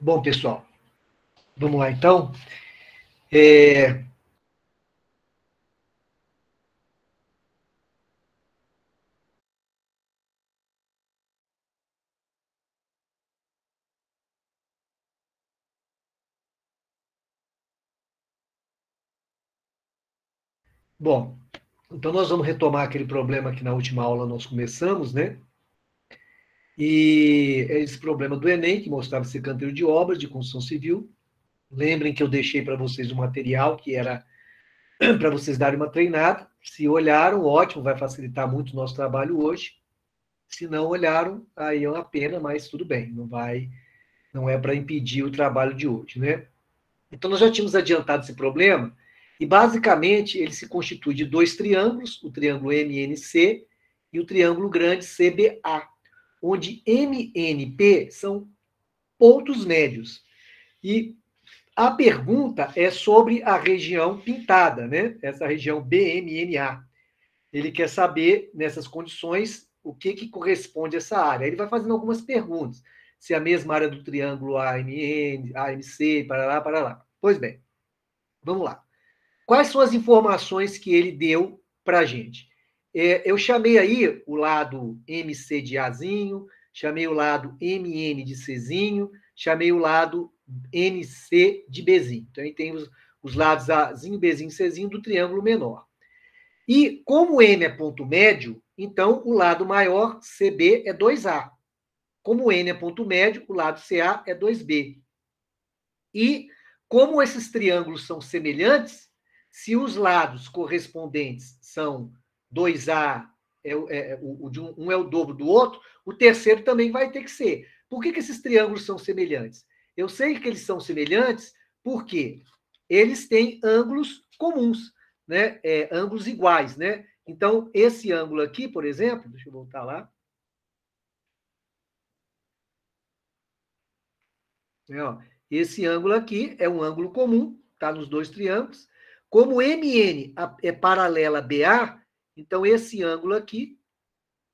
Bom, pessoal, vamos lá então. É... Bom, então nós vamos retomar aquele problema que na última aula nós começamos, né? E é esse problema do Enem, que mostrava esse canteiro de obras de construção civil. Lembrem que eu deixei para vocês um material que era para vocês darem uma treinada. Se olharam, ótimo, vai facilitar muito o nosso trabalho hoje. Se não olharam, aí é uma pena, mas tudo bem, não é para impedir o trabalho de hoje, né? Então, nós já tínhamos adiantado esse problema, e basicamente ele se constitui de dois triângulos, o triângulo MNC e o triângulo grande CBA, onde MNP são pontos médios. E a pergunta é sobre a região pintada, né? Essa região BMNA. Ele quer saber, nessas condições, o que corresponde a essa área. Ele vai fazendo algumas perguntas. Se é a mesma área do triângulo AMN, AMC, para lá. Pois bem, vamos lá. Quais são as informações que ele deu para a gente? Eu chamei aí o lado MC de Azinho, chamei o lado MN de Czinho, chamei o lado NC de Bzinho. Então, aí tem os lados Azinho, Bzinho, Czinho do triângulo menor. E como N é ponto médio, então o lado maior, CB, é 2A. Como N é ponto médio, o lado CA é 2B. E como esses triângulos são semelhantes, se os lados correspondentes são 2A, um é o dobro do outro, o terceiro também vai ter que ser. Por que esses triângulos são semelhantes? Eu sei que eles são semelhantes porque eles têm ângulos comuns, né? Ângulos iguais, né? Então, esse ângulo aqui, por exemplo, deixa eu voltar lá. Esse ângulo aqui é um ângulo comum, está nos dois triângulos. Como MN é paralela a BA, então esse ângulo aqui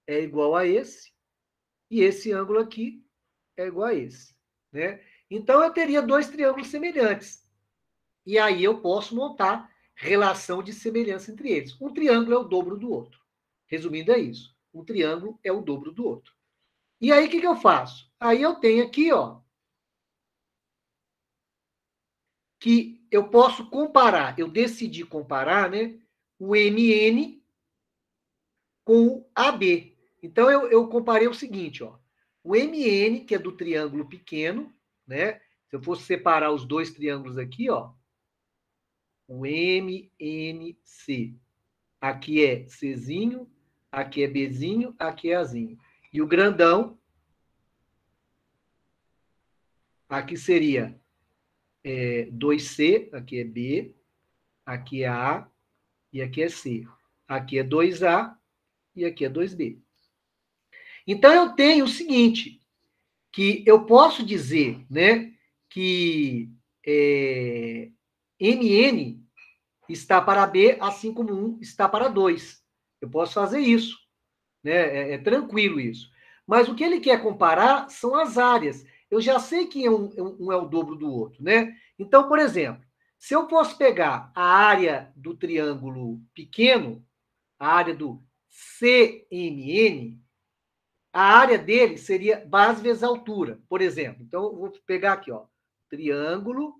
é igual a esse, e esse ângulo aqui é igual a esse. Né? Então, eu teria dois triângulos semelhantes. E aí eu posso montar relação de semelhança entre eles. Um triângulo é o dobro do outro. Resumindo, é isso. Um triângulo é o dobro do outro. E aí, o que eu faço? Aí eu tenho aqui, ó, que eu posso comparar, eu decidi comparar, né, o MN com o AB. Então, eu comparei o seguinte, ó, o MN, que é do triângulo pequeno, né, se eu fosse separar os dois triângulos aqui, ó, o MNC, aqui é Czinho, aqui é Bzinho, aqui é Azinho. E o grandão, aqui seria 2C, aqui é B, aqui é A e aqui é C. Aqui é 2A e aqui é 2B. Então, eu tenho o seguinte, que eu posso dizer, né, que MN está para B, assim como 1 está para 2. Eu posso fazer isso. Né? Tranquilo isso. Mas o que ele quer comparar são as áreas. Eu já sei que um é o dobro do outro. Né? Então, por exemplo, se eu posso pegar a área do triângulo pequeno, a área do CMN, a área dele seria base vezes altura, por exemplo. Então, eu vou pegar aqui, ó, triângulo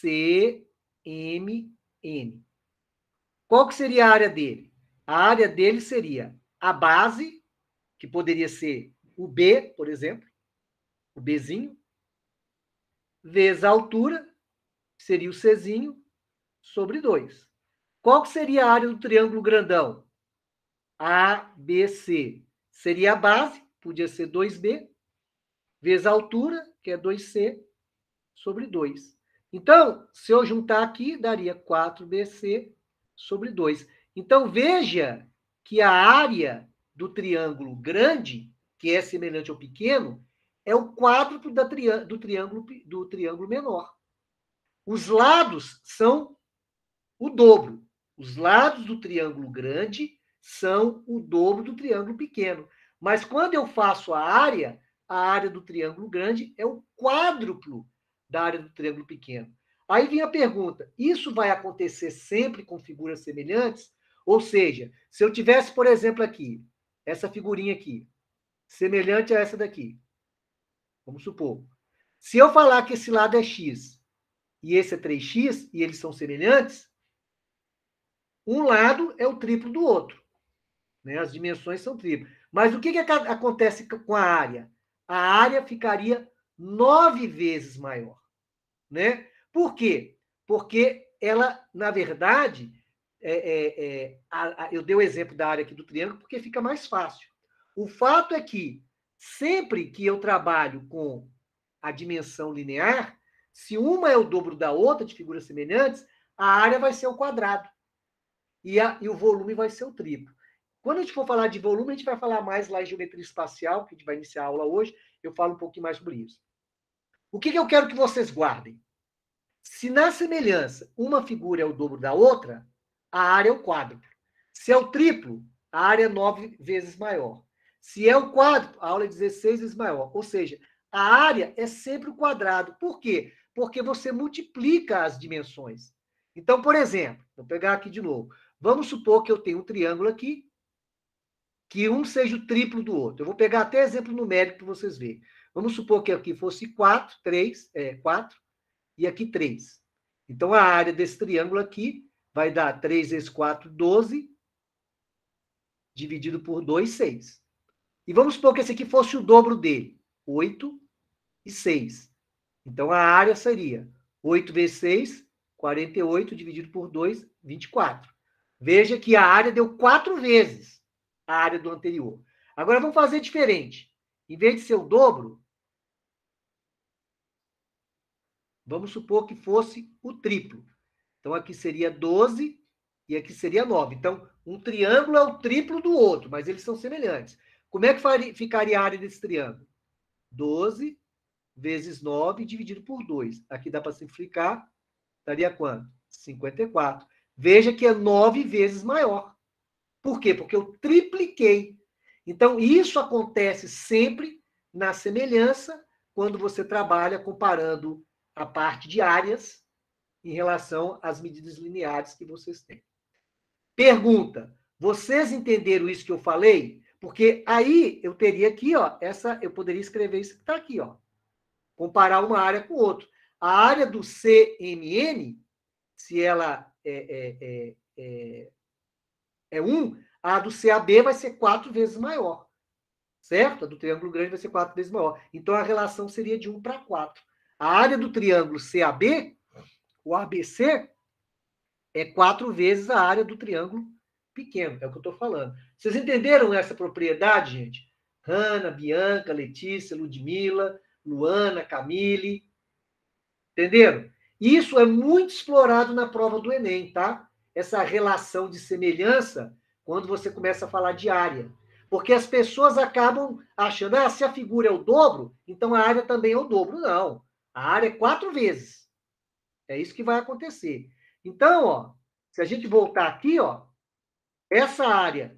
CMN. Qual que seria a área dele? A área dele seria a base, que poderia ser o B, por exemplo, o Bzinho, vezes a altura, que seria o Czinho, sobre 2. Qual que seria a área do triângulo grandão? ABC. Seria a base, podia ser 2B, vezes a altura, que é 2C, sobre 2. Então, se eu juntar aqui, daria 4BC sobre 2. Então, veja que a área do triângulo grande, que é semelhante ao pequeno, é o quádruplo do triângulo menor. Os lados são o dobro. Os lados do triângulo grande são o dobro do triângulo pequeno. Mas quando eu faço a área, a área do triângulo grande é o quádruplo da área do triângulo pequeno. Aí vem a pergunta: isso vai acontecer sempre com figuras semelhantes? Ou seja, se eu tivesse, por exemplo, aqui, essa figurinha aqui, semelhante a essa daqui, vamos supor. Se eu falar que esse lado é x e esse é 3x, e eles são semelhantes, um lado é o triplo do outro. Né? As dimensões são triplas. Mas o que acontece com a área? A área ficaria 9 vezes maior. Né? Por quê? Porque ela, na verdade, eu dei o exemplo da área aqui do triângulo porque fica mais fácil. O fato é que, sempre que eu trabalho com a dimensão linear, se uma é o dobro da outra, de figuras semelhantes, a área vai ser o quadrado. E o volume vai ser o triplo. Quando a gente for falar de volume, a gente vai falar mais lá em geometria espacial, que a gente vai iniciar a aula hoje, eu falo um pouquinho mais sobre isso. O que eu quero que vocês guardem? Se na semelhança uma figura é o dobro da outra, a área é o quádruplo. Se é o triplo, a área é 9 vezes maior. Se é o quádruplo, a aula é 16 vezes maior. Ou seja, a área é sempre o quadrado. Por quê? Porque você multiplica as dimensões. Então, por exemplo, vou pegar aqui de novo. Vamos supor que eu tenho um triângulo aqui, que um seja o triplo do outro. Eu vou pegar até exemplo numérico para vocês verem. Vamos supor que aqui fosse 4, 4, e aqui 3. Então, a área desse triângulo aqui vai dar 3 vezes 4, 12, dividido por 2, 6. E vamos supor que esse aqui fosse o dobro dele, 8 e 6. Então, a área seria 8 vezes 6, 48, dividido por 2, 24. Veja que a área deu 4 vezes a área do anterior. Agora, vamos fazer diferente. Em vez de ser o dobro, vamos supor que fosse o triplo. Então, aqui seria 12 e aqui seria 9. Então, um triângulo é o triplo do outro, mas eles são semelhantes. Como é que ficaria a área desse triângulo? 12 vezes 9 dividido por 2. Aqui dá para simplificar. Daria quanto? 54. Veja que é 9 vezes maior. Por quê? Porque eu tripliquei. Então, isso acontece sempre na semelhança, quando você trabalha comparando a parte de áreas em relação às medidas lineares que vocês têm. Pergunta: vocês entenderam isso que eu falei? Porque aí eu teria aqui, ó, eu poderia escrever isso que está aqui, ó. Comparar uma área com outra. A área do CMN, se ela é 1, a do CAB vai ser 4 vezes maior. Certo? A do triângulo grande vai ser 4 vezes maior. Então, a relação seria de 1 para 4. A área do triângulo CAB, o ABC, é 4 vezes a área do triângulo pequeno. É o que eu estou falando. Vocês entenderam essa propriedade, gente? Hanna, Bianca, Letícia, Ludmila, Luana, Camille. Entenderam? Isso é muito explorado na prova do Enem, tá? Essa relação de semelhança quando você começa a falar de área. Porque as pessoas acabam achando, se a figura é o dobro, então a área também é o dobro. Não. A área é 4 vezes. É isso que vai acontecer. Então, ó, se a gente voltar aqui, ó,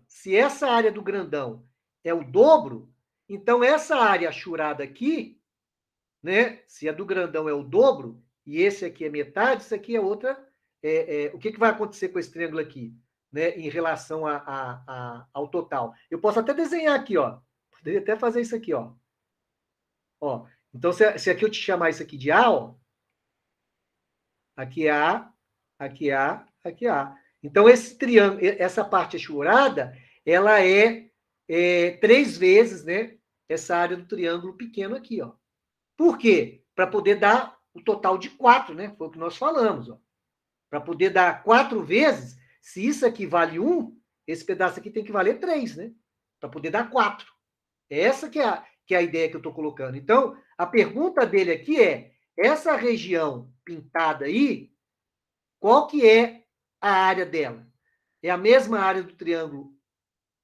se essa área do grandão é o dobro, então essa área achurada aqui, né? Se a do grandão é o dobro, e esse aqui é metade, isso aqui é outra. O que vai acontecer com esse triângulo aqui, né? Em relação ao total? Eu posso até desenhar aqui, ó. Poderia até fazer isso aqui, ó. Ó, então, se aqui eu te chamar isso aqui de A, ó, aqui é A, aqui é A, aqui é A. Então, esse triângulo, essa parte achurada, ela é 3 vezes, né? Essa área do triângulo pequeno aqui, ó. Por quê? Para poder dar o total de 4, né? Foi o que nós falamos, ó. Para poder dar 4 vezes, se isso aqui vale 1, esse pedaço aqui tem que valer 3, né? Para poder dar 4. Essa que é a ideia que eu estou colocando. Então, a pergunta dele aqui é: essa região pintada aí, qual que é a área dela? É a mesma área do triângulo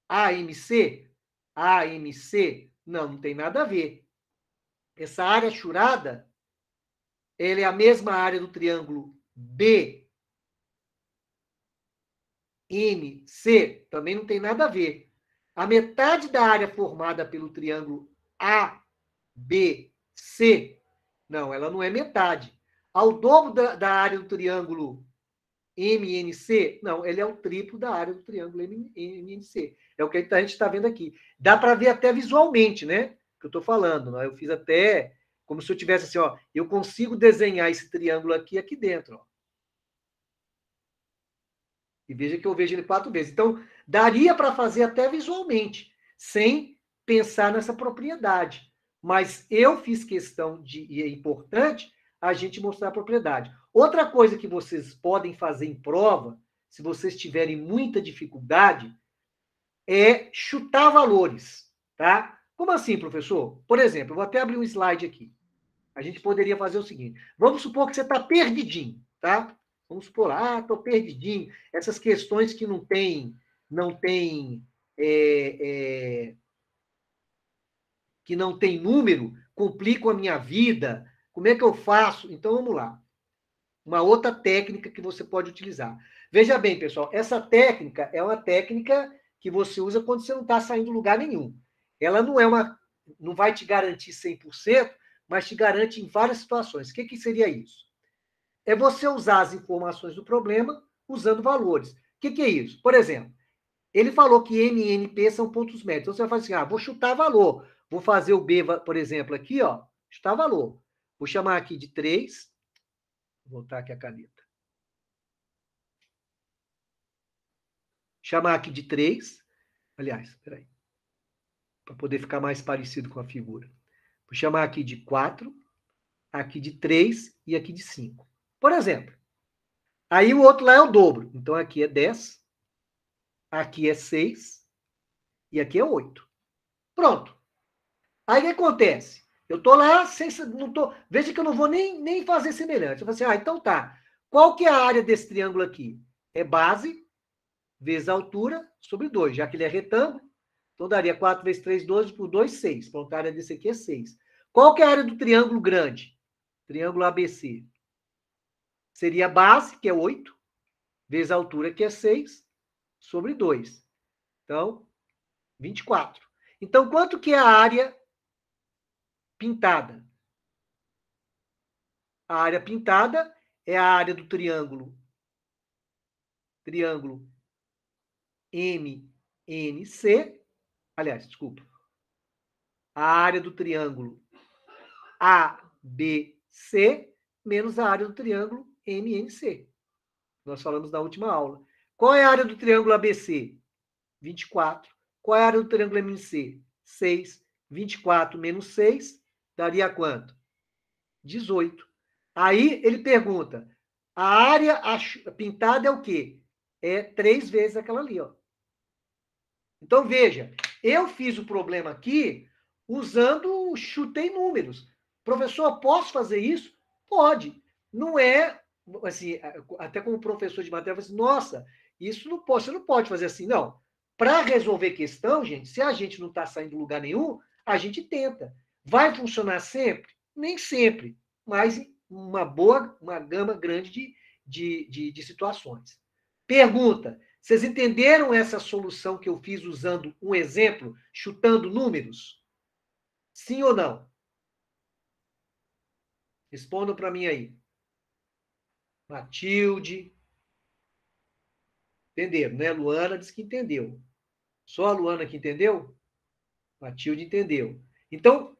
AMC? AMC? Não, não tem nada a ver. Essa área achurada, ela é a mesma área do triângulo BMC? Também não tem nada a ver. A metade da área formada pelo triângulo AMC ABC, não, ela não é metade. Ao dobro da área do triângulo MNC, não, ele é o triplo da área do triângulo MNC. É o que a gente está vendo aqui. Dá para ver até visualmente, né? Que eu estou falando. Né? Eu fiz até como se eu tivesse assim, ó, eu consigo desenhar esse triângulo aqui dentro, ó. E veja que eu vejo ele 4 vezes. Então, daria para fazer até visualmente, sem pensar nessa propriedade. Mas eu fiz questão de, e é importante, a gente mostrar a propriedade. Outra coisa que vocês podem fazer em prova, se vocês tiverem muita dificuldade, é chutar valores, tá? Como assim, professor? Por exemplo, eu vou até abrir um slide aqui. A gente poderia fazer o seguinte, vamos supor que você está perdidinho, tá? Vamos supor, estou perdidinho. Essas questões que não tem que não tem número, complicam a minha vida. Como é que eu faço? Então, vamos lá. Uma outra técnica que você pode utilizar. Veja bem, pessoal, essa técnica é uma técnica que você usa quando você não está saindo de lugar nenhum. Ela não vai te garantir 100%, mas te garante em várias situações. O que seria isso? É você usar as informações do problema usando valores. O que é isso? Por exemplo, ele falou que M e NP são pontos médios. Então, você vai fazer assim, vou chutar valor. Vou fazer o B, por exemplo, aqui, ó, chutar valor. Vou chamar aqui de 3. Vou voltar aqui a caneta. Chamar aqui de 3. Aliás, espera aí. Para poder ficar mais parecido com a figura. Vou chamar aqui de 4, aqui de 3 e aqui de 5. Por exemplo. Aí o outro lá é o dobro. Então, aqui é 10, aqui é 6 e aqui é 8. Pronto. Aí o que acontece? Eu estou lá, veja que eu não vou nem fazer semelhante. Eu vou assim, então tá. Qual que é a área desse triângulo aqui? É base vezes a altura sobre 2. Já que ele é retângulo, então daria 4 vezes 3, 12, por 2, 6. Pronto, a área desse aqui é 6. Qual que é a área do triângulo grande? Triângulo ABC. Seria a base, que é 8, vezes a altura, que é 6, sobre 2. Então, 24. Então, quanto que é a área pintada? A área pintada é a área do triângulo MNC. Aliás, desculpa. A área do triângulo ABC menos a área do triângulo MNC. Nós falamos na última aula. Qual é a área do triângulo ABC? 24. Qual é a área do triângulo MNC? 6. 24 menos 6 daria quanto? 18. Aí ele pergunta, a área pintada é o quê? É 3 vezes aquela ali, ó. Então, veja, eu fiz o problema aqui usando, chutei números. Professor, posso fazer isso? Pode. Não é, assim, até como professor de matéria, eu falei assim, nossa, isso não pode, você não pode fazer assim, não. Para resolver questão, gente, se a gente não está saindo de lugar nenhum, a gente tenta. Vai funcionar sempre? Nem sempre, mas uma gama grande de situações. Pergunta, vocês entenderam essa solução que eu fiz usando um exemplo, chutando números? Sim ou não? Respondam para mim aí. Matilde. Entenderam, né? Luana disse que entendeu. Só a Luana que entendeu? Matilde entendeu. Então,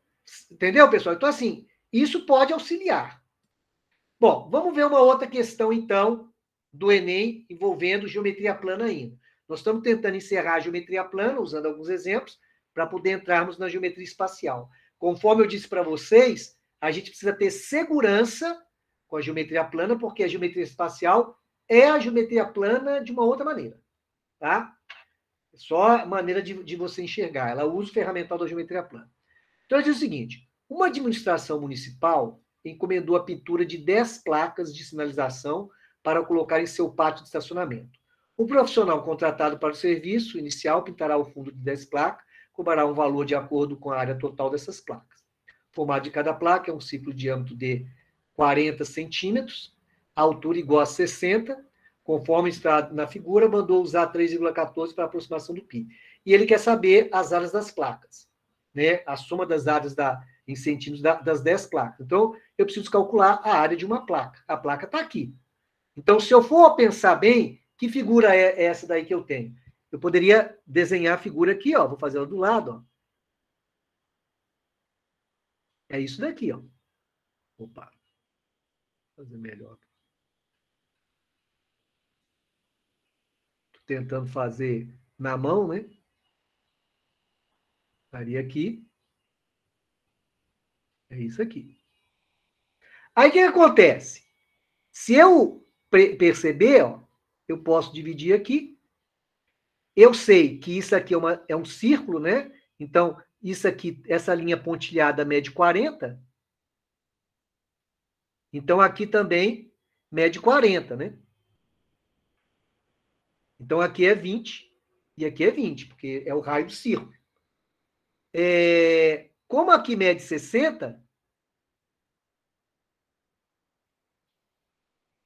entendeu, pessoal? Então, assim, isso pode auxiliar. Bom, vamos ver uma outra questão, então, do Enem envolvendo geometria plana ainda. Nós estamos tentando encerrar a geometria plana, usando alguns exemplos, para poder entrarmos na geometria espacial. Conforme eu disse para vocês, a gente precisa ter segurança com a geometria plana, porque a geometria espacial é a geometria plana de uma outra maneira. Tá? É só a maneira de você enxergar. Ela usa o ferramental da geometria plana. Então, ele diz o seguinte, uma administração municipal encomendou a pintura de 10 placas de sinalização para colocar em seu pátio de estacionamento. O profissional contratado para o serviço inicial pintará o fundo de 10 placas, cobrará um valor de acordo com a área total dessas placas. O formato de cada placa é um círculo de diâmetro de 40 centímetros, a altura igual a 60, conforme está na figura, mandou usar 3,14 para aproximação do π. E ele quer saber as áreas das placas, né? A soma das áreas em centímetros das 10 placas. Então, eu preciso calcular a área de uma placa. A placa está aqui. Então, se eu for pensar bem, que figura é essa daí que eu tenho? Eu poderia desenhar a figura aqui, ó. Vou fazer ela do lado, ó. É isso daqui, ó. Opa. Vou fazer melhor. Estou tentando fazer na mão, né? Estaria aqui. É isso aqui. Aí, o que acontece? Se eu perceber, ó, eu posso dividir aqui. Eu sei que isso aqui é um círculo, né? Então, isso aqui, essa linha pontilhada mede 40. Então, aqui também mede 40, né? Então, aqui é 20 e aqui é 20, porque é o raio do círculo. Como aqui mede 60,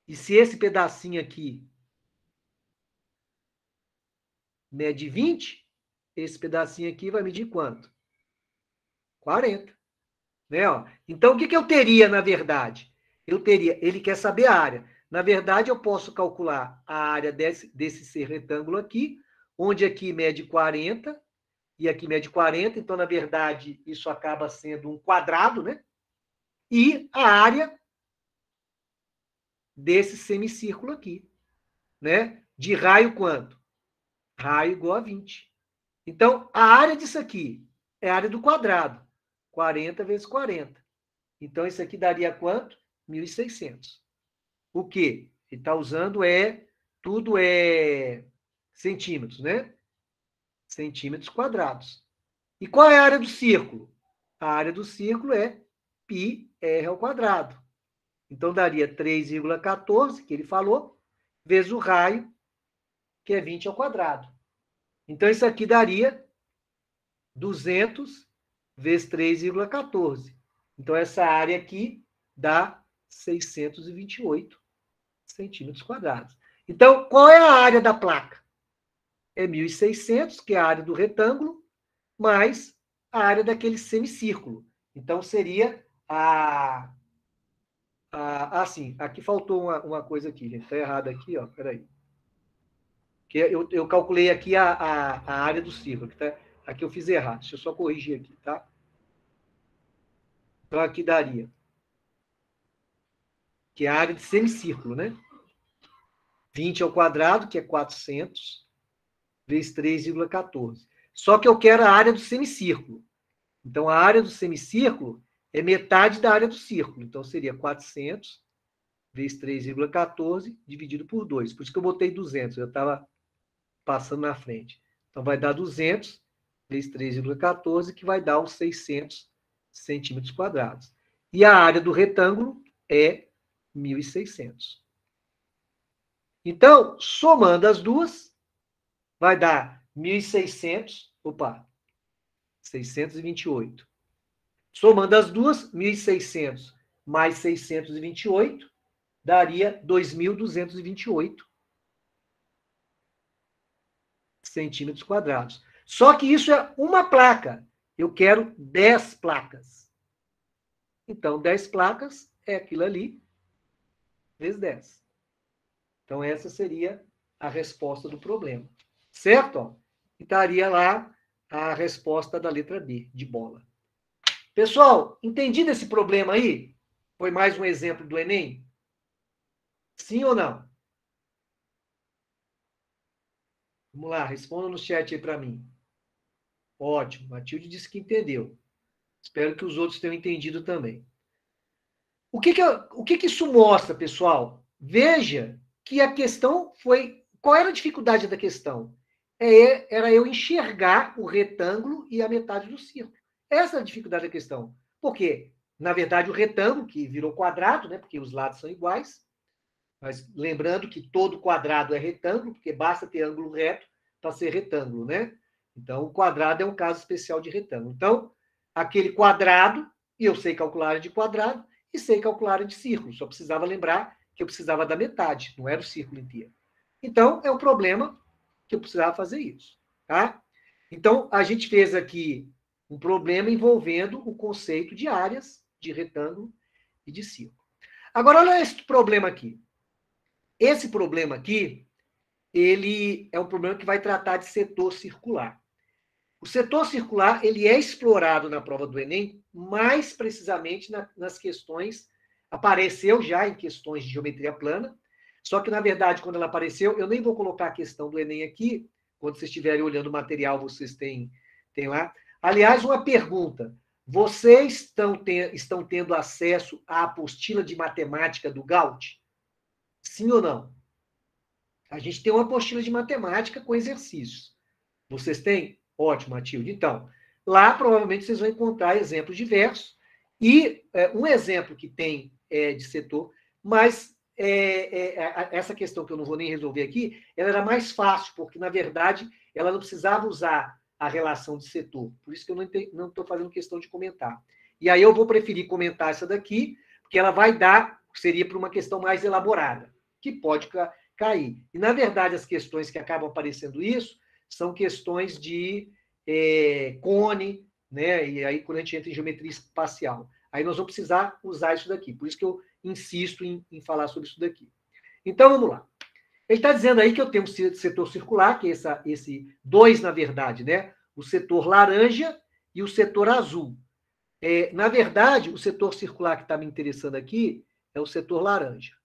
e se esse pedacinho aqui mede 20, esse pedacinho aqui vai medir quanto? 40. Né? Ó. Então, o que eu teria, na verdade? Ele quer saber a área. Na verdade, eu posso calcular a área desse ser retângulo aqui, onde aqui mede 40 e aqui mede 40, então, na verdade, isso acaba sendo um quadrado, né? E a área desse semicírculo aqui, né? De raio quanto? Raio igual a 20. Então, a área disso aqui é a área do quadrado. 40 vezes 40. Então, isso aqui daria quanto? 1.600. O quê? Ele está usando tudo é centímetros, né? Centímetros quadrados. E qual é a área do círculo? A área do círculo é πr ao quadrado. Então, daria 3,14, que ele falou, vezes o raio, que é 20 ao quadrado. Então, isso aqui daria 200 vezes 3,14. Então, essa área aqui dá 628 centímetros quadrados. Então, qual é a área da placa? É 1.600, que é a área do retângulo, mais a área daquele semicírculo. Então, seria assim, aqui faltou uma coisa aqui, gente. Está errado aqui, ó. Peraí. Que eu calculei aqui a área do círculo. Aqui eu fiz errado. Deixa eu só corrigir aqui, tá? Então, aqui daria. Que é a área de semicírculo, né? 20 ao quadrado, que é 400, vezes 3,14. Só que eu quero a área do semicírculo. Então, a área do semicírculo é metade da área do círculo. Então, seria 400 vezes 3,14 dividido por 2. Por isso que eu botei 200. Eu estava passando na frente. Então, vai dar 200 vezes 3,14, que vai dar os 600 centímetros quadrados. E a área do retângulo é 1.600. Então, somando as duas, vai dar 1.600, 628. Somando as duas, 1.600 mais 628, daria 2.228 centímetros quadrados. Só que isso é uma placa. Eu quero 10 placas. Então, 10 placas é aquilo ali, vezes 10. Então, essa seria a resposta do problema. Certo? E estaria lá a resposta da letra B, de bola. Pessoal, entendido esse problema aí? Foi mais um exemplo do Enem? Sim ou não? Vamos lá, responda no chat aí para mim. Ótimo, Matilde disse que entendeu. Espero que os outros tenham entendido também. O que isso mostra, pessoal? Veja que a questão foi... Qual era a dificuldade da questão? Era eu enxergar o retângulo e a metade do círculo. Essa é a dificuldade da questão. Por quê? Na verdade, o retângulo, que virou quadrado, né, porque os lados são iguais, mas lembrando que todo quadrado é retângulo, porque basta ter ângulo reto para ser retângulo, né? Então, o quadrado é um caso especial de retângulo. Então, aquele quadrado, e eu sei calcular a área de quadrado, e sei calcular a área de círculo. Só precisava lembrar que eu precisava da metade, não era o círculo inteiro. Então, é um problema que eu precisava fazer isso, tá? Então, a gente fez aqui Um problema envolvendo o conceito de áreas de retângulo e de círculo. Agora, olha esse problema aqui. Esse problema aqui, ele é um problema que vai tratar de setor circular. O setor circular, ele é explorado na prova do Enem, mais precisamente nas questões, apareceu já em questões de geometria plana, só que, na verdade, quando ela apareceu, eu nem vou colocar a questão do Enem aqui, quando vocês estiverem olhando o material, vocês têm lá. Aliás, uma pergunta, vocês estão tendo acesso à apostila de matemática do Gaut? Sim ou não? A gente tem uma apostila de matemática com exercícios. Vocês têm? Ótimo, Matilde. Então, lá provavelmente vocês vão encontrar exemplos diversos. E um exemplo que tem de setor, mas essa questão que eu não vou nem resolver aqui, ela era mais fácil, porque, na verdade, ela não precisava usar a relação de setor. Por isso que eu não estou fazendo questão de comentar. E aí eu vou preferir comentar essa daqui, porque ela vai dar, seria para uma questão mais elaborada, que pode cair. E, na verdade, as questões que acabam aparecendo isso são questões de cone, né? E aí, quando a gente entra em geometria espacial, aí nós vamos precisar usar isso daqui. Por isso que eu insisto em falar sobre isso daqui. Então, vamos lá. Ele está dizendo aí que eu tenho um setor circular, que é esse 2, na verdade, né? O setor laranja e o setor azul. Na verdade, o setor circular que está me interessando aqui é o setor laranja.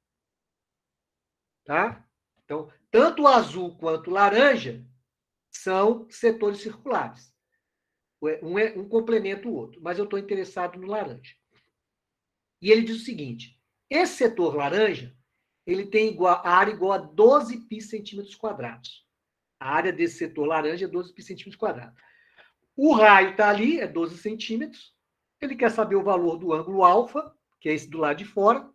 Tá? Então, tanto o azul quanto o laranja são setores circulares. Um complementa o outro, mas eu estou interessado no laranja. E ele diz o seguinte, esse setor laranja, ele tem a área igual a 12 π centímetros quadrados. A área desse setor laranja é 12 π centímetros quadrados. O raio está ali, é 12 centímetros. Ele quer saber o valor do ângulo alfa, que é esse do lado de fora.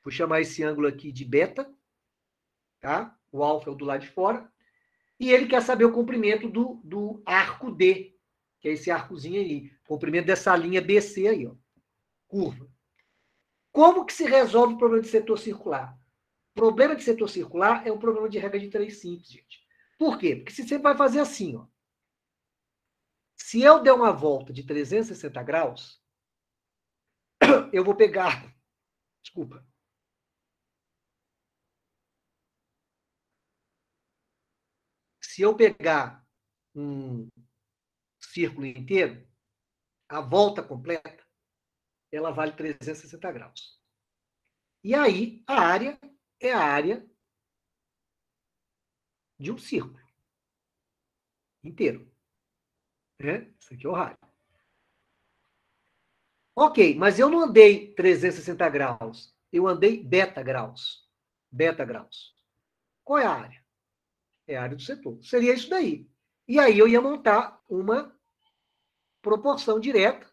Vou chamar esse ângulo aqui de beta. Tá? O alfa é o do lado de fora. E ele quer saber o comprimento do arco D, que é esse arcozinho aí. O comprimento dessa linha BC aí, ó. Curva. Como que se resolve o problema de setor circular? O problema de setor circular é um problema de regra de 3 simples, gente. Por quê? Porque se você vai fazer assim, ó. Se eu der uma volta de 360 graus, eu vou pegar... Desculpa. Se eu pegar um círculo inteiro, a volta completa, ela vale 360 graus. E aí, a área é a área de um círculo inteiro. Né? Isso aqui é o raio. Ok, mas eu não andei 360 graus. Eu andei beta graus. Beta graus. Qual é a área? É a área do setor. Seria isso daí. E aí eu ia montar uma proporção direta.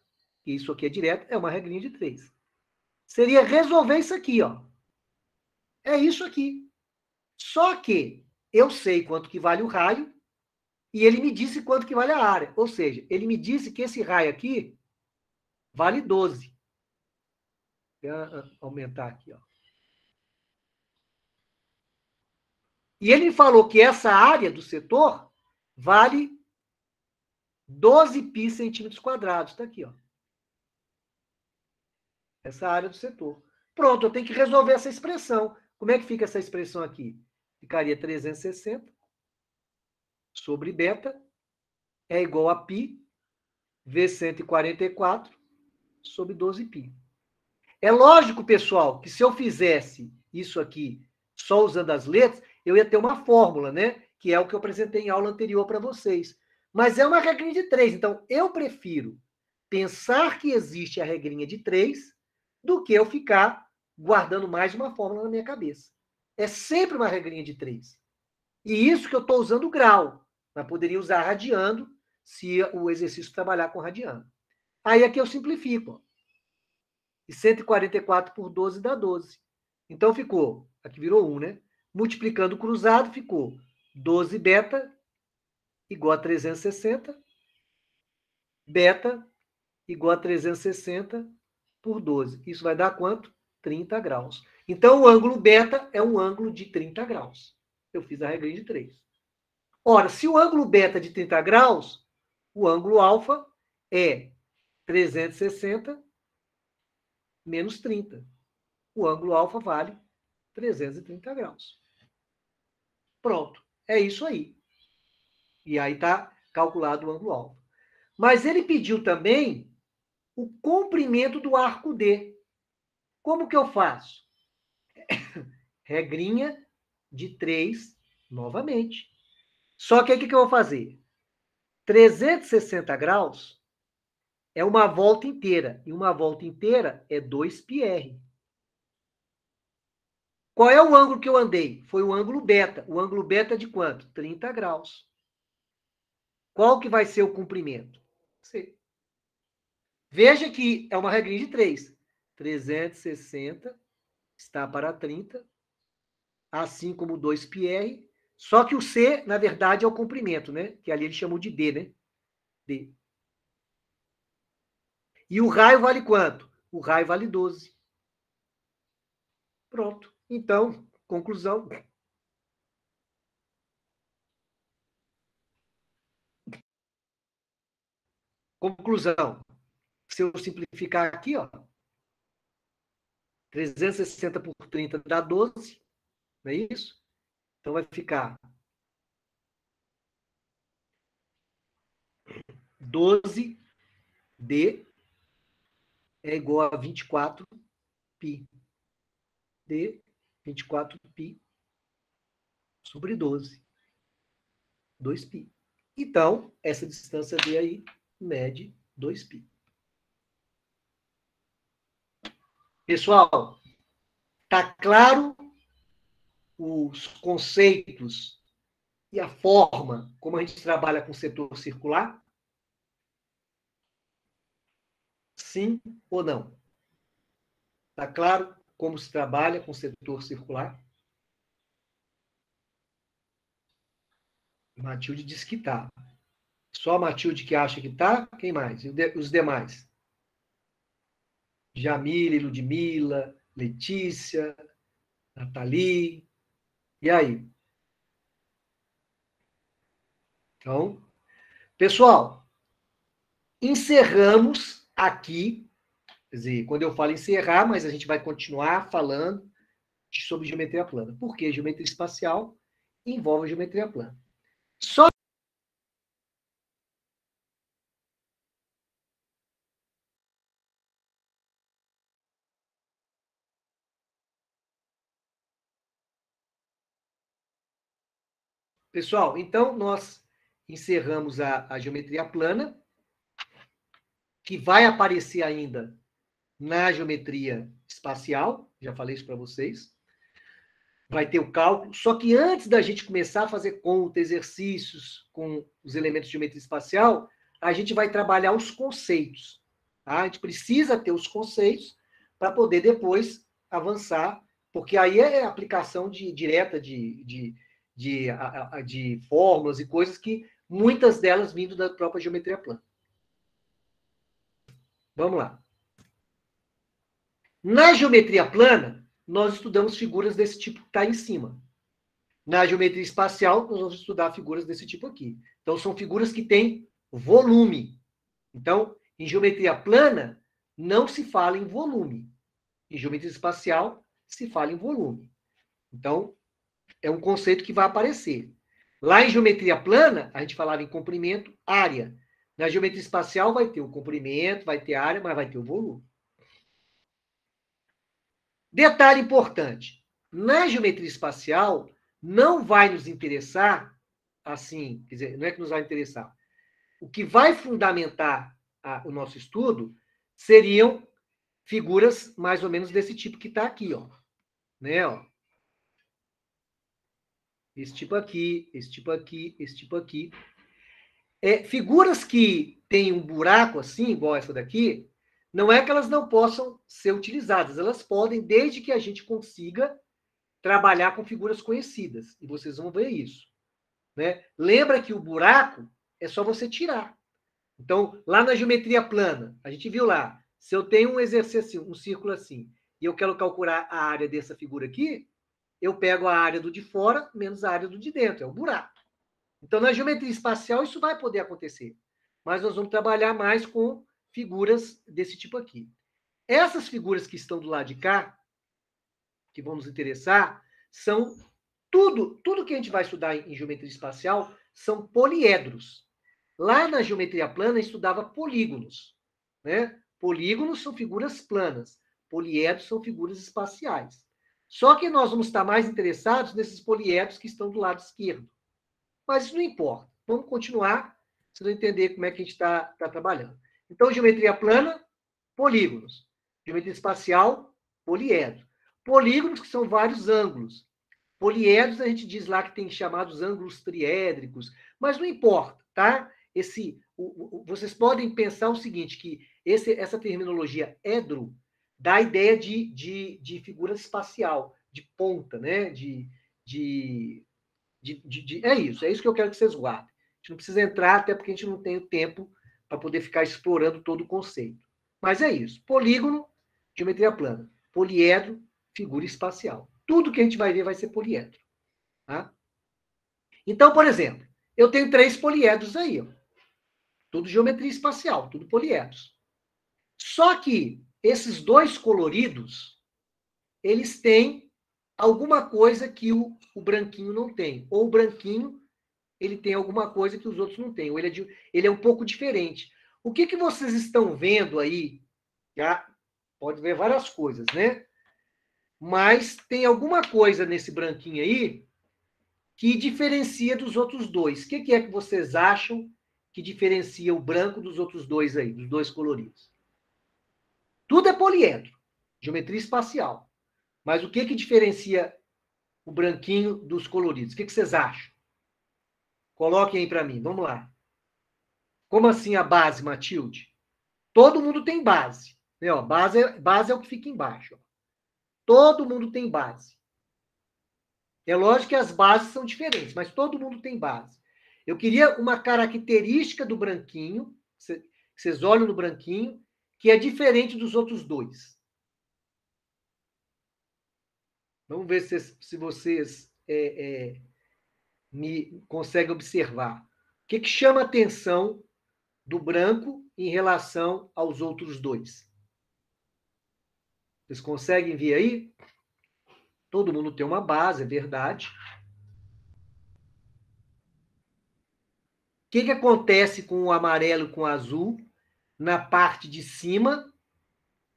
Isso aqui é direto, é uma regrinha de 3. Seria resolver isso aqui, ó. É isso aqui. Só que eu sei quanto que vale o raio e ele me disse quanto que vale a área. Ou seja, ele me disse que esse raio aqui vale 12. Vou aumentar aqui, ó. E ele falou que essa área do setor vale 12 π centímetros quadrados. Está aqui, ó. Essa área do setor. Pronto, eu tenho que resolver essa expressão. Como é que fica essa expressão aqui? Ficaria 360 sobre beta é igual a π vezes 144 sobre 12 π. É lógico, pessoal, que se eu fizesse isso aqui só usando as letras, eu ia ter uma fórmula, né? Que é o que eu apresentei em aula anterior para vocês. Mas é uma regrinha de 3. Então, eu prefiro pensar que existe a regrinha de 3 do que eu ficar guardando mais uma fórmula na minha cabeça. É sempre uma regrinha de 3. E isso que eu estou usando grau. Mas poderia usar radiando se o exercício trabalhar com radiando. Aí aqui eu simplifico. Ó. E 144 por 12 dá 12. Então ficou, aqui virou 1, né? Multiplicando o cruzado, ficou 12 beta igual a 360. Beta igual a 360 por 12. Isso vai dar quanto? 30 graus. Então, o ângulo beta é um ângulo de 30 graus. Eu fiz a regrinha de 3. Ora, se o ângulo beta é de 30 graus, o ângulo alfa é 360 menos 30. O ângulo alfa vale 330 graus. Pronto. É isso aí. E aí está calculado o ângulo alfa. Mas ele pediu também o comprimento do arco D. Como que eu faço? Regrinha de 3 novamente. Só que aí o que eu vou fazer? 360 graus é uma volta inteira. E uma volta inteira é 2πr. Qual é o ângulo que eu andei? Foi o ângulo beta. O ângulo beta é de quanto? 30 graus. Qual que vai ser o comprimento? C. Veja que é uma regrinha de 3. 360 está para 30, assim como 2πr. Só que o C, na verdade, é o comprimento, né? Que ali ele chamou de D, né? D. E o raio vale quanto? O raio vale 12. Pronto. Então, conclusão. Conclusão. Se eu simplificar aqui, ó, 360 por 30 dá 12, não é isso? Então vai ficar 12D é igual a 24π. D, 24π sobre 12. 2π. Então, essa distância D aí mede 2π. Pessoal, tá claro os conceitos e a forma como a gente trabalha com o setor circular? Sim ou não? Tá claro como se trabalha com o setor circular? Matilde diz que tá. Só a Matilde que acha que tá? Quem mais? E os demais? Jamile, Ludmila, Letícia, Nathalie. E aí? Então, pessoal, encerramos aqui. Quer dizer, quando eu falo encerrar, mas a gente vai continuar falando sobre geometria plana. Porque geometria espacial envolve geometria plana. Só pessoal, então nós encerramos a geometria plana, que vai aparecer ainda na geometria espacial, já falei isso para vocês. Vai ter o cálculo, só que antes da gente começar a fazer conta, exercícios com os elementos de geometria espacial, a gente vai trabalhar os conceitos. Tá? A gente precisa ter os conceitos para poder depois avançar, porque aí é aplicação direta de fórmulas e coisas que muitas delas vindo da própria geometria plana. Vamos lá. Na geometria plana, nós estudamos figuras desse tipo que está em cima. Na geometria espacial, nós vamos estudar figuras desse tipo aqui. Então, são figuras que têm volume. Então, em geometria plana, não se fala em volume. Em geometria espacial, se fala em volume. Então, é um conceito que vai aparecer. Lá em geometria plana, a gente falava em comprimento, área. Na geometria espacial, vai ter o comprimento, vai ter área, mas vai ter o volume. Detalhe importante: na geometria espacial, não vai nos interessar, assim, quer dizer, não é que nos vai interessar. O que vai fundamentar o nosso estudo seriam figuras mais ou menos desse tipo que está aqui, ó. Né, ó. Esse tipo aqui, esse tipo aqui, esse tipo aqui. Figuras que têm um buraco assim, igual essa daqui, não é que elas não possam ser utilizadas, elas podem, desde que a gente consiga trabalhar com figuras conhecidas. E vocês vão ver isso. Né? Lembra que o buraco é só você tirar. Então, lá na geometria plana, a gente viu lá, se eu tenho um exercício, um círculo assim, e eu quero calcular a área dessa figura aqui, eu pego a área do de fora menos a área do de dentro, é o buraco. Então, na geometria espacial, isso vai poder acontecer. mas nós vamos trabalhar mais com figuras desse tipo aqui. Essas figuras que estão do lado de cá, que vão nos interessar, são tudo que a gente vai estudar em geometria espacial são poliedros. Lá na geometria plana, estudava polígonos, né? Polígonos são figuras planas, poliedros são figuras espaciais. Só que nós vamos estar mais interessados nesses poliedros que estão do lado esquerdo. Mas isso não importa. Vamos continuar, vocês vão entender como é que a gente está trabalhando. Então, geometria plana, polígonos. Geometria espacial, poliedro. Polígonos, que são vários ângulos. Poliedros, a gente diz lá que tem chamados ângulos triédricos, mas não importa, tá? Vocês podem pensar o seguinte, que essa terminologia edro dá a ideia de figura espacial, de ponta, né? É isso que eu quero que vocês guardem. A gente não precisa entrar, até porque a gente não tem o tempo para poder ficar explorando todo o conceito. Mas é isso. Polígono, geometria plana. Poliedro, figura espacial. Tudo que a gente vai ver vai ser poliedro. Tá? Então, por exemplo, eu tenho 3 poliedros aí. Ó. Tudo geometria espacial, tudo poliedros. Só que esses 2 coloridos, eles têm alguma coisa que o branquinho não tem. Ou o branquinho, ele tem alguma coisa que os outros não têm. Ou ele é um pouco diferente. O que vocês estão vendo aí? Já pode ver várias coisas, né? Mas tem alguma coisa nesse branquinho aí que diferencia dos outros 2. O que é que vocês acham que diferencia o branco dos outros 2 aí, dos 2 coloridos? Tudo é poliedro, geometria espacial. Mas o que diferencia o branquinho dos coloridos? O que vocês acham? Coloquem aí para mim, vamos lá. Como assim a base, Matilde? Todo mundo tem base. Né? Ó, base é o que fica embaixo. Ó. Todo mundo tem base. É lógico que as bases são diferentes, mas todo mundo tem base. Eu queria uma característica do branquinho, vocês olham no branquinho, que é diferente dos outros 2. Vamos ver se vocês me conseguem observar. O que chama a atenção do branco em relação aos outros 2? Vocês conseguem ver aí? Todo mundo tem uma base, é verdade. O que acontece com o amarelo e com o azul na parte de cima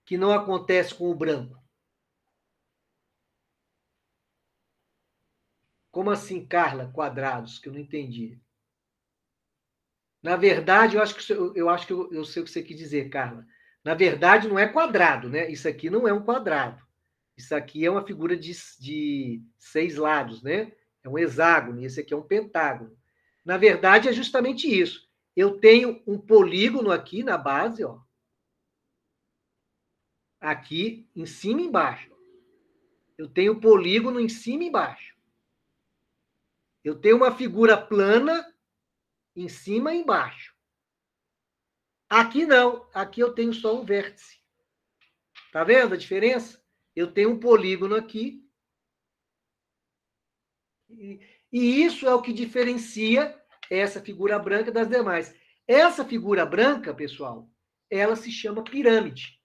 que não acontece com o branco? Como assim, Carla, quadrados? Que eu não entendi. Na verdade, eu acho que eu sei o que você quis dizer, Carla. Na verdade, não é quadrado, né? Isso aqui não é um quadrado. Isso aqui é uma figura de 6 lados, né? É um hexágono, e esse aqui é um pentágono. Na verdade, é justamente isso. Eu tenho um polígono aqui na base, ó. Aqui, em cima e embaixo. Eu tenho polígono em cima e embaixo. Eu tenho uma figura plana em cima e embaixo. Aqui não. Aqui eu tenho só um vértice. Tá vendo a diferença? Eu tenho um polígono aqui. E isso é o que diferencia essa figura branca das demais. Essa figura branca, pessoal, ela se chama pirâmide.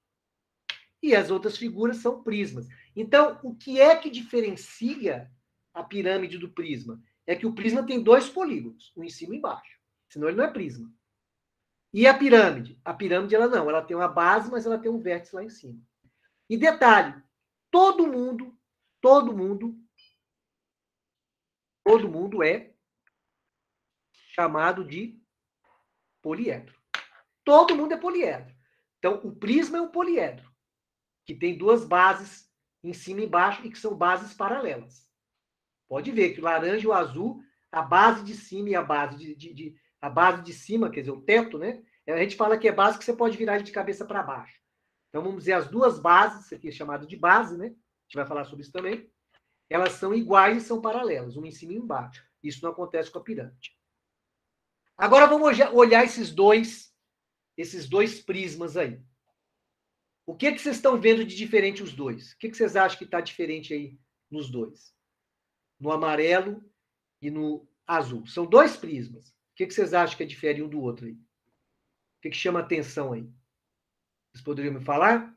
E as outras figuras são prismas. Então, o que é que diferencia a pirâmide do prisma? É que o prisma tem 2 polígonos, um em cima e embaixo. Senão ele não é prisma. E a pirâmide? A pirâmide, ela não. Ela tem uma base, mas ela tem um vértice lá em cima. E detalhe, todo mundo é chamado de poliedro. Todo mundo é poliedro. Então, o prisma é um poliedro, que tem 2 bases em cima e embaixo e que são bases paralelas. Pode ver que o laranja e o azul, a base de cima e a base a base de cima, quer dizer, o teto, né? A gente fala que é base que você pode virar ele de cabeça para baixo. Então, vamos dizer, as 2 bases, isso aqui é chamado de base, né? A gente vai falar sobre isso também. Elas são iguais e são paralelas, uma em cima e embaixo. Isso não acontece com a pirâmide. Agora vamos olhar esses dois prismas aí. O que vocês estão vendo de diferente os dois? O que vocês acham que está diferente aí nos dois? No amarelo e no azul. São 2 prismas. O que vocês acham que é diferente um do outro aí? que chama atenção aí? Vocês poderiam me falar?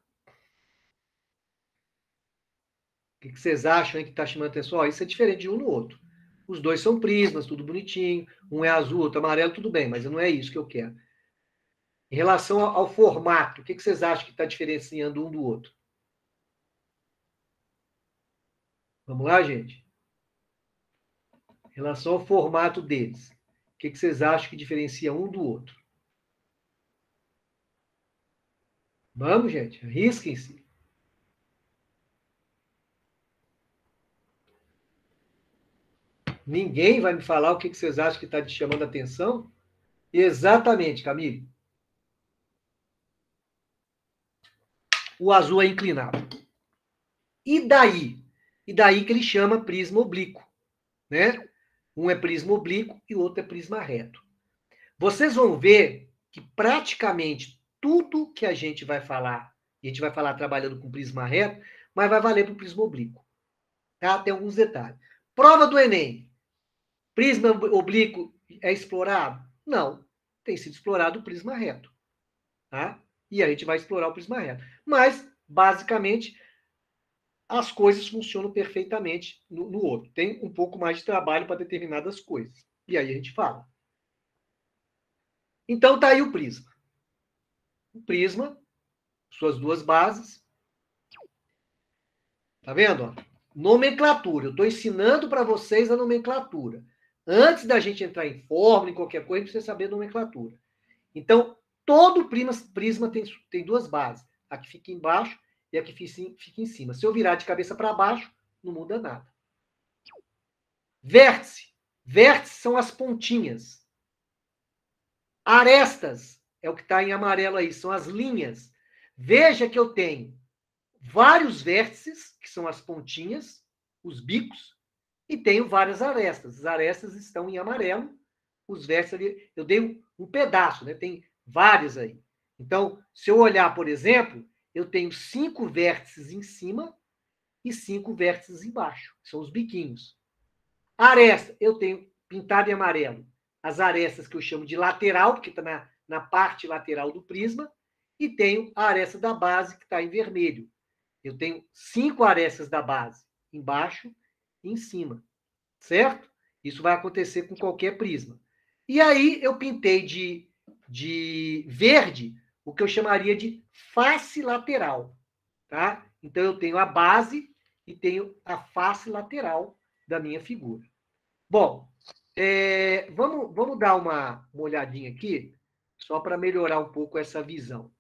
O que vocês acham aí que está chamando atenção? Ó, isso é diferente de um no outro. Os dois são prismas, tudo bonitinho. Um é azul, outro é amarelo, tudo bem, mas não é isso que eu quero. Em relação ao formato, o que vocês acham que está diferenciando um do outro? Vamos lá, gente? Em relação ao formato deles, o que vocês acham que diferencia um do outro? Vamos, gente, arrisquem-se. Ninguém vai me falar o que vocês acham que está te chamando a atenção? Exatamente, Camille. O azul é inclinado. E daí? E daí que ele chama prisma oblíquo, né? Um é prisma oblíquo e o outro é prisma reto. Vocês vão ver que praticamente tudo que a gente vai falar, e a gente vai falar trabalhando com prisma reto, mas vai valer para o prisma oblíquo. Tá? Tem alguns detalhes. Prova do Enem. Prisma oblíquo é explorado? Não. Tem sido explorado o prisma reto. Tá? E a gente vai explorar o prisma reto. Mas, basicamente, as coisas funcionam perfeitamente no outro. Tem um pouco mais de trabalho para determinadas coisas. E aí a gente fala. Então, tá aí o prisma. O prisma, suas duas bases. Tá vendo? Nomenclatura. Eu estou ensinando para vocês a nomenclatura. Antes da gente entrar em fórmula, em qualquer coisa, precisa saber a nomenclatura. Então, todo prisma tem duas bases. A que fica embaixo e a que fica em cima. Se eu virar de cabeça para baixo, não muda nada. Vértice. Vértices são as pontinhas. Arestas é o que está em amarelo aí, são as linhas. Veja que eu tenho vários vértices, que são as pontinhas, os bicos, e tenho várias arestas. As arestas estão em amarelo, os vértices ali, eu dei um pedaço, né? Tem várias aí. Então, se eu olhar, por exemplo, eu tenho 5 vértices em cima e 5 vértices embaixo, são os biquinhos. Aresta, eu tenho pintado em amarelo as arestas que eu chamo de lateral, porque está na parte lateral do prisma, e tenho a aresta da base, que está em vermelho. Eu tenho 5 arestas da base, embaixo e em cima, certo? Isso vai acontecer com qualquer prisma. E aí eu pintei de verde o que eu chamaria de face lateral, tá? Então eu tenho a base e tenho a face lateral da minha figura. Bom, vamos dar uma olhadinha aqui, só para melhorar um pouco essa visão.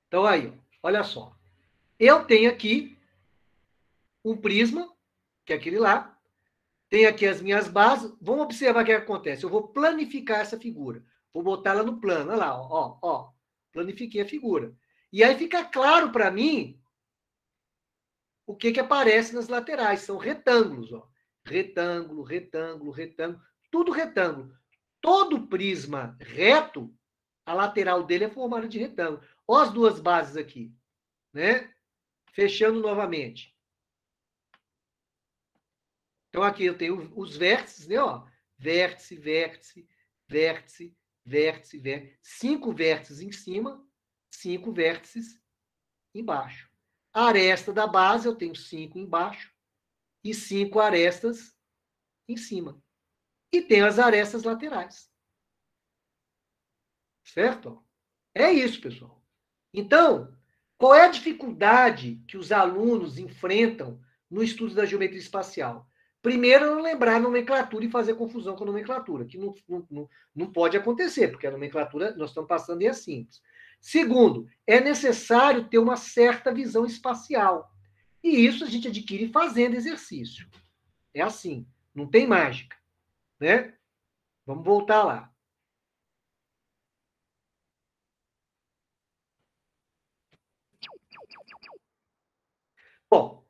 Então aí, olha só. Eu tenho aqui um prisma, que é aquele lá. Tenho aqui as minhas bases. Vamos observar o que acontece. Eu vou planificar essa figura. Vou botar ela no plano. Olha lá, ó. Planifiquei a figura. E aí fica claro para mim o que aparece nas laterais. São retângulos, ó. Retângulo, retângulo, retângulo. Tudo retângulo. Todo prisma reto, a lateral dele é formada de retângulo. Olha as duas bases aqui, né? Fechando novamente. Então, aqui eu tenho os vértices, né? Ó, vértice, vértice, vértice, vértice, vértice. 5 vértices em cima, 5 vértices embaixo. A aresta da base, eu tenho 5 embaixo e 5 arestas em cima. E tenho as arestas laterais. Certo? É isso, pessoal. Então, qual é a dificuldade que os alunos enfrentam no estudo da geometria espacial? Primeiro, não lembrar a nomenclatura e fazer confusão com a nomenclatura, que não pode acontecer, porque a nomenclatura, nós estamos passando e é simples. Segundo, é necessário ter uma certa visão espacial. E isso a gente adquire fazendo exercício. É assim, não tem mágica. Né? Vamos voltar lá. Bom,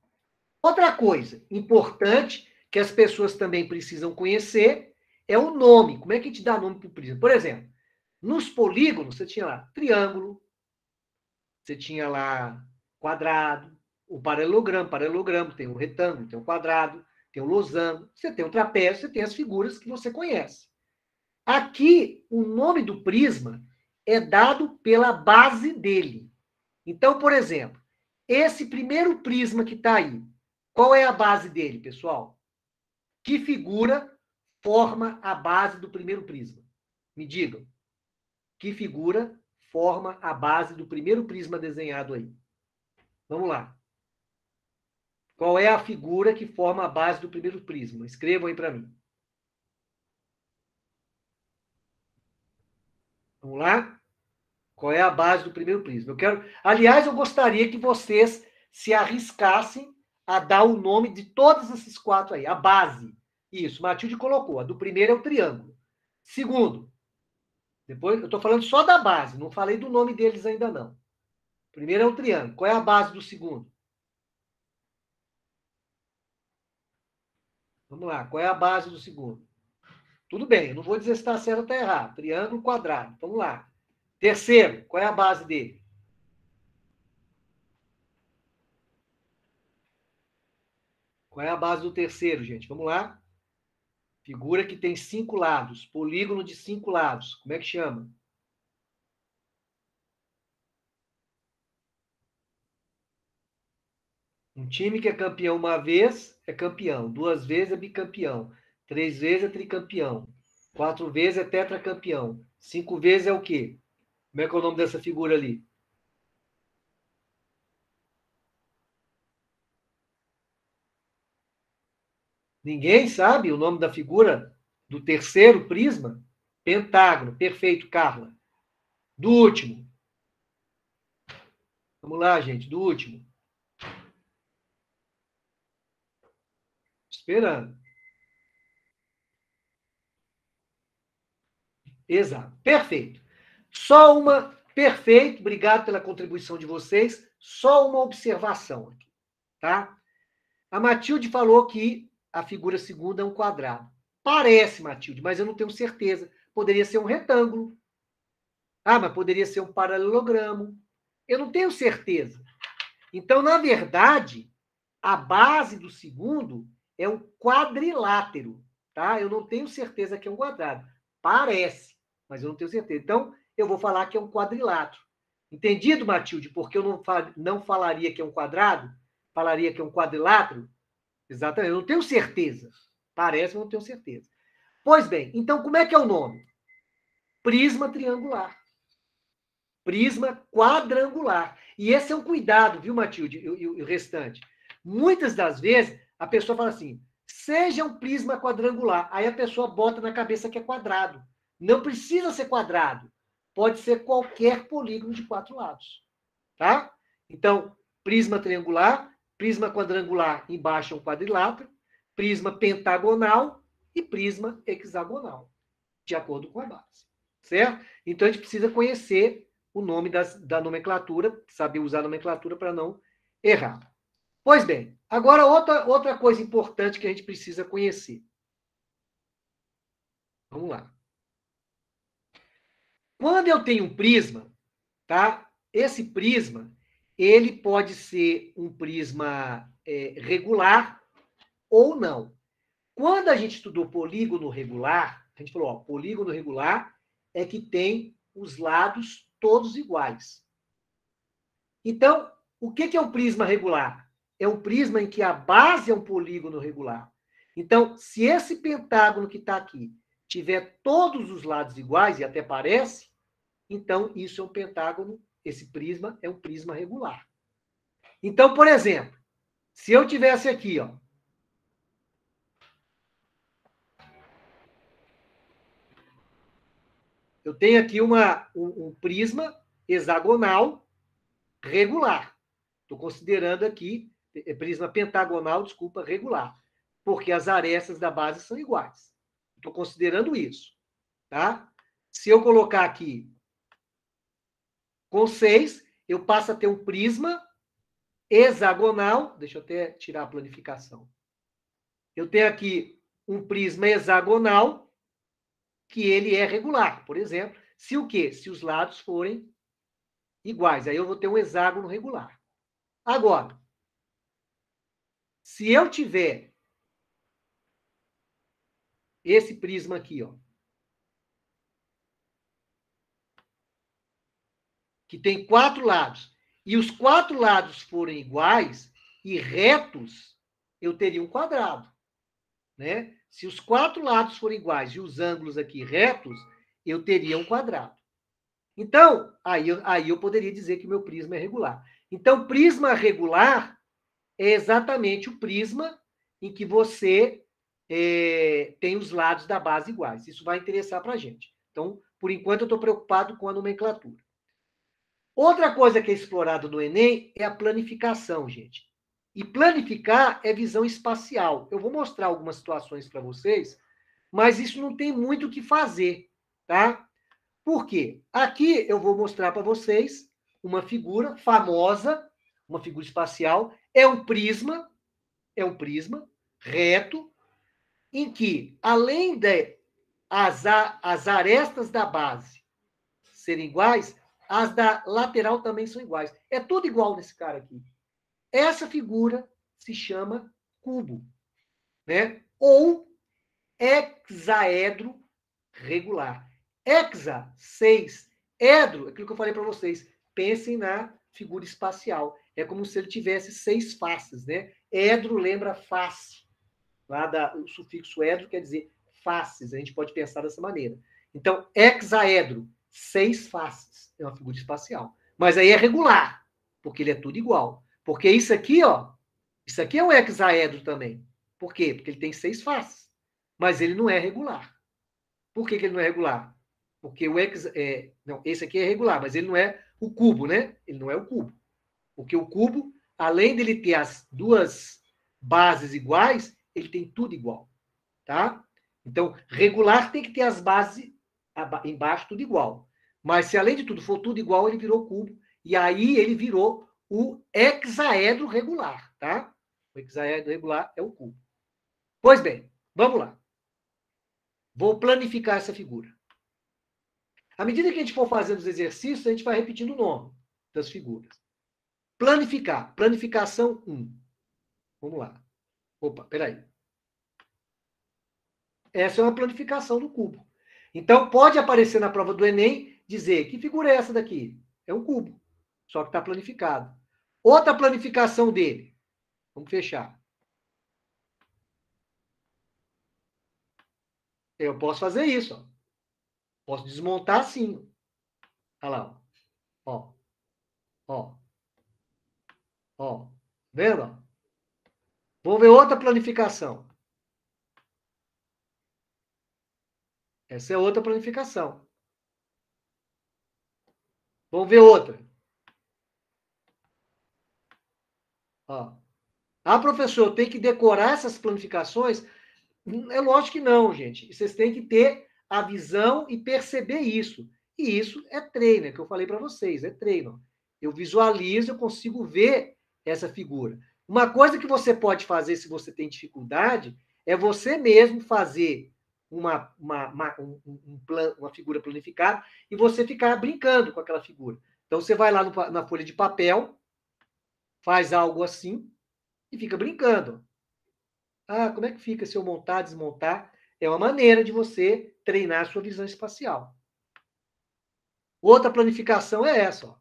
outra coisa importante que as pessoas também precisam conhecer é o nome. Como é que a gente dá nome para o prisma? Por exemplo, nos polígonos, você tinha lá triângulo, você tinha lá quadrado, o paralelogramo tem um retângulo, tem um quadrado, tem um losango, você tem um trapézio, você tem as figuras que você conhece. Aqui, o nome do prisma é dado pela base dele. Então, por exemplo, esse primeiro prisma que está aí, qual é a base dele, pessoal? Que figura forma a base do primeiro prisma? Me digam. Que figura forma a base do primeiro prisma desenhado aí? Vamos lá. Qual é a figura que forma a base do primeiro prisma? Escrevam aí para mim. Vamos lá? Qual é a base do primeiro prisma? Aliás, eu gostaria que vocês se arriscassem a dar o nome de todos esses quatro aí. A base. Isso, Matilde colocou. A do primeiro é o triângulo. Segundo, depois eu estou falando só da base, não falei do nome deles ainda não. Primeiro é o triângulo. Qual é a base do segundo? Vamos lá. Qual é a base do segundo? Tudo bem, eu não vou dizer se está certo ou está errado. Triângulo, quadrado. Vamos lá. Terceiro, qual é a base dele? Qual é a base do terceiro, gente? Vamos lá. Figura que tem 5 lados. Polígono de 5 lados. Como é que chama? Um time que é campeão uma vez é campeão. 2 vezes é bicampeão. 3 vezes é tricampeão. 4 vezes é tetracampeão. 5 vezes é o quê? Como é que é o nome dessa figura ali? Ninguém sabe o nome da figura do terceiro prisma? Pentágono. Perfeito, Carla. Do último. Vamos lá, gente. Do último. Esperando. Exato. Perfeito. Só uma. Perfeito. Obrigado pela contribuição de vocês. Só uma observação aqui, tá? A Matilde falou que a figura segunda é um quadrado. Parece, Matilde, mas eu não tenho certeza. Poderia ser um retângulo. Ah, mas poderia ser um paralelogramo. Eu não tenho certeza. Então, na verdade, a base do segundo é um quadrilátero, tá? Eu não tenho certeza que é um quadrado. Parece, mas eu não tenho certeza. Então, eu vou falar que é um quadrilátero. Entendido, Matilde? Porque eu não falaria que é um quadrado, falaria que é um quadrilátero? Exatamente, eu não tenho certeza. Parece, mas não tenho certeza. Pois bem, então como é que é o nome? Prisma triangular. Prisma quadrangular. E esse é um cuidado, viu, Matilde, e o restante. Muitas das vezes, a pessoa fala assim, seja um prisma quadrangular. Aí a pessoa bota na cabeça que é quadrado. Não precisa ser quadrado. Pode ser qualquer polígono de 4 lados. Tá? Então, prisma triangular, prisma quadrangular, embaixo é um quadrilátero, prisma pentagonal e prisma hexagonal, de acordo com a base. Certo? Então, a gente precisa conhecer o nome da nomenclatura, saber usar a nomenclatura para não errar. Pois bem, agora outra coisa importante que a gente precisa conhecer. Vamos lá. Quando eu tenho um prisma, tá? Esse prisma, ele pode ser um prisma regular ou não. Quando a gente estudou polígono regular, a gente falou, ó, polígono regular é que tem os lados todos iguais. Então, o que é um prisma regular? É um prisma em que a base é um polígono regular. Então, se esse pentágono que está aqui tiver todos os lados iguais, e até parece, então isso é um pentágono, esse prisma é um prisma regular. Então, por exemplo, se eu tivesse aqui, ó, eu tenho aqui um prisma hexagonal regular. Estou considerando aqui prisma pentagonal, desculpa, regular, porque as arestas da base são iguais. Estou considerando isso, tá? Se eu colocar aqui com 6, eu passo a ter um prisma hexagonal. Deixa eu até tirar a planificação. Eu tenho aqui um prisma hexagonal que ele é regular, por exemplo. Se o quê? Se os lados forem iguais. Aí eu vou ter um hexágono regular. Agora, se eu tiver esse prisma aqui, ó, que tem 4 lados, e os 4 lados forem iguais e retos, eu teria um quadrado, né? Se os 4 lados forem iguais e os ângulos aqui retos, eu teria um quadrado. Então, aí eu poderia dizer que o meu prisma é regular. Então, prisma regular é exatamente o prisma em que você tem os lados da base iguais. Isso vai interessar para a gente. Então, por enquanto, eu estou preocupado com a nomenclatura. Outra coisa que é explorada no Enem é a planificação, gente. E planificar é visão espacial. Eu vou mostrar algumas situações para vocês, mas isso não tem muito o que fazer, tá? Por quê? Aqui eu vou mostrar para vocês uma figura famosa, uma figura espacial, é um prisma reto, em que, além de as arestas da base serem iguais, as da lateral também são iguais. É tudo igual nesse cara aqui. Essa figura se chama cubo, né? Ou hexaedro regular. Hexa, 6. Edro, aquilo que eu falei para vocês. Pensem na figura espacial. É como se ele tivesse 6 faces, né? Edro lembra face. O sufixo edro quer dizer faces. A gente pode pensar dessa maneira. Então, hexaedro, 6 faces. É uma figura espacial. Mas aí é regular, porque ele é tudo igual. Porque isso aqui, ó, isso aqui é um hexaedro também. Por quê? Porque ele tem 6 faces. Mas ele não é regular. Por que ele não é regular? Porque não, esse aqui é regular, mas ele não é o cubo, né? Ele não é o cubo. Porque o cubo, além dele ter as 2 bases iguais, ele tem tudo igual, tá? Então, regular tem que ter as bases embaixo tudo igual. Mas se além de tudo for tudo igual, ele virou cubo. E aí ele virou o hexaedro regular, tá? O hexaedro regular é o cubo. Pois bem, vamos lá. Vou planificar essa figura. À medida que a gente for fazendo os exercícios, a gente vai repetindo o nome das figuras. Planificar. Planificação 1. Vamos lá. Opa, peraí. Essa é uma planificação do cubo. Então, pode aparecer na prova do Enem dizer, que figura é essa daqui? É um cubo, só que está planificado. Outra planificação dele. Vamos fechar. Eu posso fazer isso. Ó. Posso desmontar assim. Olha lá. Ó. Ó. Ó. Vendo? Vamos ver outra planificação. Essa é outra planificação. Vamos ver outra. Ó. Ah, professor, tem que decorar essas planificações? É lógico que não, gente. Vocês têm que ter a visão e perceber isso. E isso é treino, é o que eu falei para vocês, é treino. Eu visualizo, eu consigo ver essa figura. Uma coisa que você pode fazer se você tem dificuldade é você mesmo fazer uma figura planificada e você ficar brincando com aquela figura. Então, você vai lá na folha de papel, faz algo assim e fica brincando. Ah, como é que fica se eu montar, desmontar? É uma maneira de você treinar a sua visão espacial. Outra planificação é essa. Ó.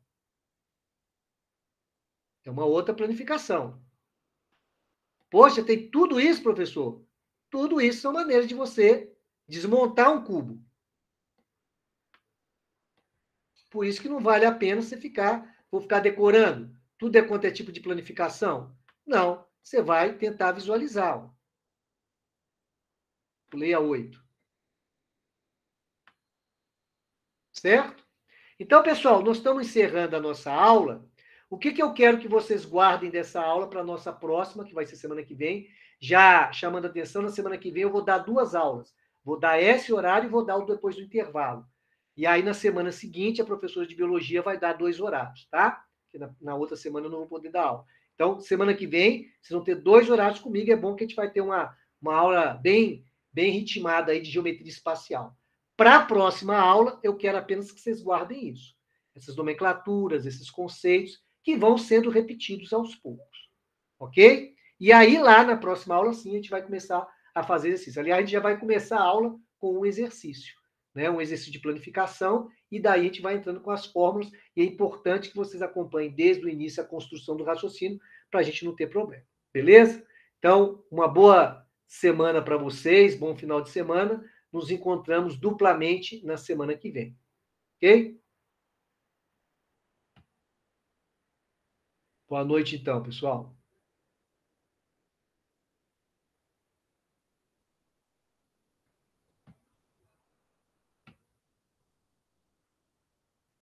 É uma outra planificação. Poxa, tem tudo isso, professor? Tudo isso são maneiras de você desmontar um cubo. Por isso que não vale a pena você vou ficar decorando. Tudo é quanto é tipo de planificação? Não, você vai tentar visualizar. Ó. Pulei a 8. Certo? Então, pessoal, nós estamos encerrando a nossa aula. O que eu quero que vocês guardem dessa aula para a nossa próxima, que vai ser semana que vem? Já chamando a atenção, na semana que vem eu vou dar 2 aulas. Vou dar esse horário e vou dar o depois do intervalo. E aí, na semana seguinte, a professora de biologia vai dar 2 horários, tá? Porque na outra semana eu não vou poder dar aula. Então, semana que vem, vocês vão ter 2 horários comigo. É bom que a gente vai ter uma aula bem ritmada aí de geometria espacial. Para a próxima aula, eu quero apenas que vocês guardem isso. Essas nomenclaturas, esses conceitos, que vão sendo repetidos aos poucos. Ok? E aí, lá na próxima aula, sim, a gente vai começar a fazer exercício. Aliás, a gente já vai começar a aula com um exercício. né? Um exercício de planificação, e daí a gente vai entrando com as fórmulas, e é importante que vocês acompanhem desde o início a construção do raciocínio, para a gente não ter problema. Beleza? Então, uma boa semana para vocês, bom final de semana. Nos encontramos duplamente na semana que vem. Ok? Boa noite, então, pessoal.